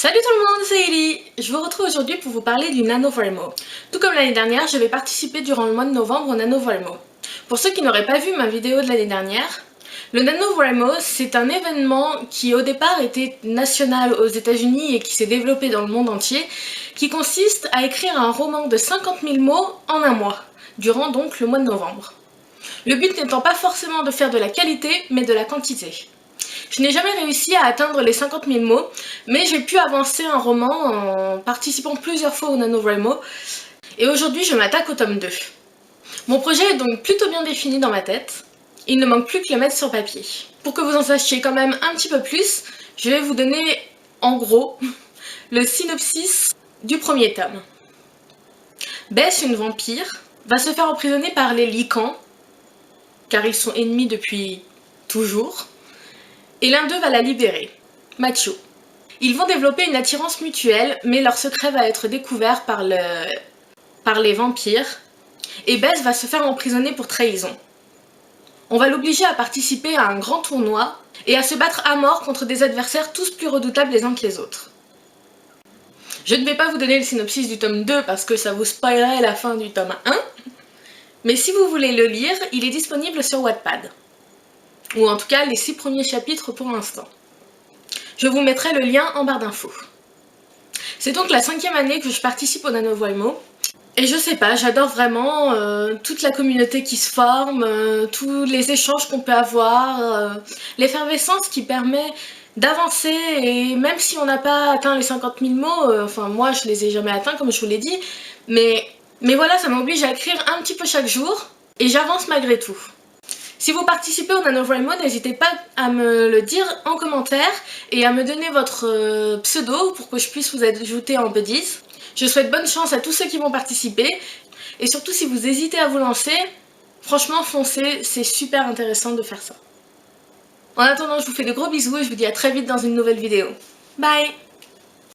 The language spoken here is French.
Salut tout le monde, c'est Ellie. Je vous retrouve aujourd'hui pour vous parler du NaNoWriMo. Tout comme l'année dernière, je vais participer durant le mois de novembre au NaNoWriMo. Pour ceux qui n'auraient pas vu ma vidéo de l'année dernière, le NaNoWriMo, c'est un événement qui au départ était national aux États-Unis et qui s'est développé dans le monde entier, qui consiste à écrire un roman de 50 000 mots en un mois, durant donc le mois de novembre. Le but n'étant pas forcément de faire de la qualité, mais de la quantité. Je n'ai jamais réussi à atteindre les 50 000 mots, mais j'ai pu avancer un roman en participant plusieurs fois au NaNoWriMo, et aujourd'hui je m'attaque au tome 2. Mon projet est donc plutôt bien défini dans ma tête, il ne manque plus que le mettre sur papier. Pour que vous en sachiez quand même un petit peu plus, je vais vous donner en gros le synopsis du premier tome. Bess, une vampire, va se faire emprisonner par les Lycans, car ils sont ennemis depuis toujours, et l'un d'eux va la libérer, Matthew. Ils vont développer une attirance mutuelle, mais leur secret va être découvert par les vampires, et Bess va se faire emprisonner pour trahison. On va l'obliger à participer à un grand tournoi, et à se battre à mort contre des adversaires tous plus redoutables les uns que les autres. Je ne vais pas vous donner le synopsis du tome 2 parce que ça vous spoilerait la fin du tome 1, mais si vous voulez le lire, il est disponible sur Wattpad. Ou en tout cas les 6 premiers chapitres pour l'instant. Je vous mettrai le lien en barre d'infos. C'est donc la 5e année que je participe au NaNoWriMo, et je sais pas, j'adore vraiment toute la communauté qui se forme, tous les échanges qu'on peut avoir, l'effervescence qui permet d'avancer, et même si on n'a pas atteint les 50 000 mots, enfin moi je les ai jamais atteints comme je vous l'ai dit, mais voilà, ça m'oblige à écrire un petit peu chaque jour, et j'avance malgré tout. Si vous participez au NaNoWriMo, n'hésitez pas à me le dire en commentaire et à me donner votre pseudo pour que je puisse vous ajouter en buddies. Je souhaite bonne chance à tous ceux qui vont participer, et surtout si vous hésitez à vous lancer, franchement foncez, c'est super intéressant de faire ça. En attendant, je vous fais de gros bisous et je vous dis à très vite dans une nouvelle vidéo. Bye!